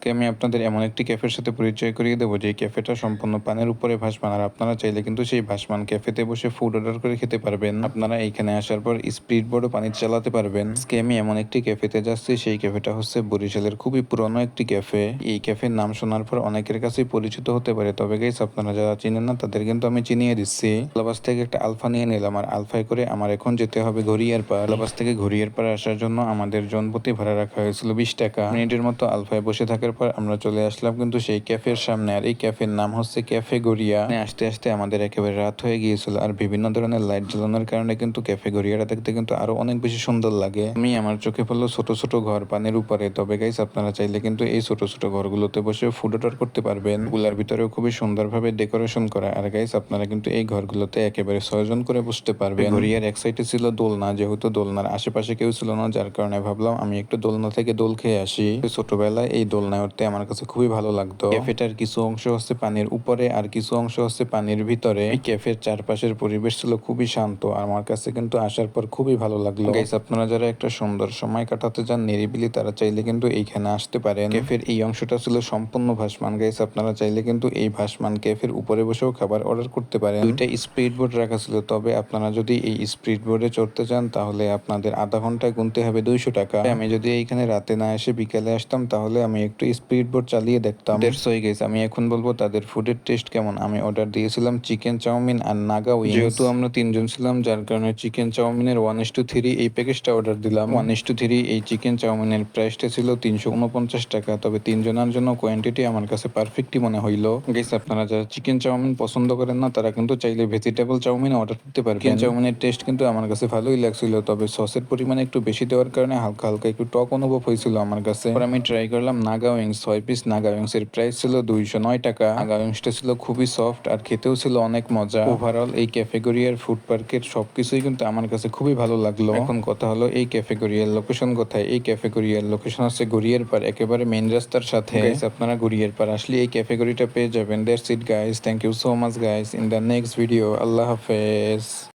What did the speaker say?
আজকে আমি আপনাদের এমন একটি ক্যাফের সাথে পরিচয় করিয়ে দেবো যে ক্যাফেটা সম্পূর্ণ পানের উপরে ভাসমান, আর আপনারা চাইলে কিন্তু সেই ভাসমান ক্যাফেতে বসে ফুড অর্ডার করে খেতে পারবেন। আপনারা এইখানে আসার পর স্পিড বোর্ডও পানি চালাতে পারবেন। আজকে আমি এমন একটি ক্যাফেতে যাচ্ছি, সেই ক্যাফেটা হচ্ছে বরিশালের খুবই পুরনো একটি ক্যাফে। এই ক্যাফের নাম শোনার পর অনেকের কাছেই পরিচিত হতে পারে, তবে গাইস আপনারা যারা চিনেন না তাদের কিন্তু আমি চিনিয়ে দিচ্ছি। লাবাস থেকে একটা আলফা নিয়ে নিলাম, আর আলফায় করে আমার এখন যেতে হবে ঘড়িয়ার পাড়। লাবাস থেকে ঘড়িয়ার পাড় আসার জন্য আমাদের জনপ্রতি ভাড়া রাখা হয়েছিল 20 টাকা। মিনিটের মতো আলফায় বসে থাকার পর আমরা চলে আসলাম কিন্তু সেই ক্যাফের সামনে, আর এই ক্যাফের নাম হচ্ছে ক্যাফে গড়িয়া। আসতে আসতে আমাদের একেবারে রাত হয়ে গিয়েছিল, আর বিভিন্ন ধরনের লাইট জ্বালানোর কারণে কিন্তু ক্যাফে গড়িয়াটা দেখতে কিন্তু আরো অনেক বেশি সুন্দর লাগে। আমি আমার চোখে পড়লো ছোট ছোট ঘর পানির উপরে। তবে গাইস আপনারা চাইলে কিন্তু এই ছোট ছোট ঘরগুলোতে বসে ফুড অর্ডার করতে পারবেন। গুলার ভিতরেও খুবই সুন্দরভাবে ডেকোরেশন করা, আর গাইস আপনারা কিন্তু এই ঘরগুলোতে একেবারে 6 জন করে বসতে পারবেন। গড়িয়ার এক সাইডে ছিল দোলনা, যেহেতু দোলনার আশেপাশে কেউ ছিল না, যার কারণে ভাবলাম আমি একটু দোলনা থেকে দোল খেয়ে আসি। ছোটবেলায় এই দোলনায় উঠতে আমার কাছে খুবই ভালো লাগতো। ক্যাফেটার কিছু অংশ হচ্ছে পানির উপরে আর কিছু অংশ হচ্ছে পানির ভিতরে। এই ক্যাফের চারপাশের পরিবেশ ছিল খুবই শান্ত, আর আমার কাছে কিন্তু আসার পর খুবই ভালো লাগলো। গাইস আপনারা যারা একটা সুন্দর সময় কাটাতে চান নিরিবিলি, তারা চাইলে কিন্তু এইখানে আসতে পারেন। ক্যাফের এই অংশটা ছিল সম্পূর্ণ ভাসমান। গাইস আপনারা চাইলে কিন্তু এই ভাসমান ক্যাফের উপরে বসেও খাবার অর্ডার করতে পারেন। দুইটা স্পিড বোর্ড রাখা ছিল, তবে আপনারা যদি এই স্পিড বোর্ডে চড়তে চান তাহলে আপনাদের আধা ঘন্টায় গুনতে হবে 200 টাকা। আমি যদি এইখানে রাতে না এসে বিকেলে আসতাম তাহলে আমি একটু স্পিড বোর্ড চালিয়ে দেখতাম। হয়ে গেছে। আমি এখন বলবো তাদের ফুডের টেস্ট কেমন। আমি অর্ডার দিয়েছিলাম চিকেন চাউমিন আর নাগা উইংস। যেহেতু আমরা 3 জন ছিলাম, যার কারণে চিকেন চাউমিনের 1:3 এই প্যাকেজটা অর্ডার দিলাম। 1:3 এই চিকেন চাউমিনের প্রাইসটা ছিল 349 টাকা। তবে 3 জনের জন্য কোয়ান্টিটি আমার কাছে পারফেক্টই মনে হইলো। গেস আপনারা যারা চিকেন চাউমিন পছন্দ করেন না তারা কিন্তু চাইলে ভেজিটেবল চাউমিন অর্ডার করতে পারবেন। চিকেন চাউমিনের টেস্ট কিন্তু আমার কাছে ভালোই লাগছিল, তবে সসের পরিমাণ একটু বেশি দেওয়ার কারণে হালকা হালকা একটু টক অনুভব হয়েছিল আমার কাছে। আমি ট্রাই করলাম Naga wings. 6 piece Naga wings এর প্রাইস ছিল 209 টাকা। নাগা উইংসটা ছিল খুবই সফট আর খেতেও ছিল অনেক মজা। ওভারঅল এই ক্যাফেগোরিয়ার ফুড পার্কের সবকিছুই কিন্তু আমার কাছে খুবই ভালো লাগলো। এখন কথা হলো এই ক্যাফেগোরিয়ার লোকেশন কোথায়। এই ক্যাফেগোরিয়ার লোকেশন হচ্ছে গড়িয়ার পাড়, একেবারে মেইন রাস্তার সাথে। গাইস আপনারা গড়িয়ার পাড় আসলে এই ক্যাফেগোরিটা পেয়ে যাবেন। That's it guys, thank you so much guys. In the next video, আল্লাহ হাফেজ।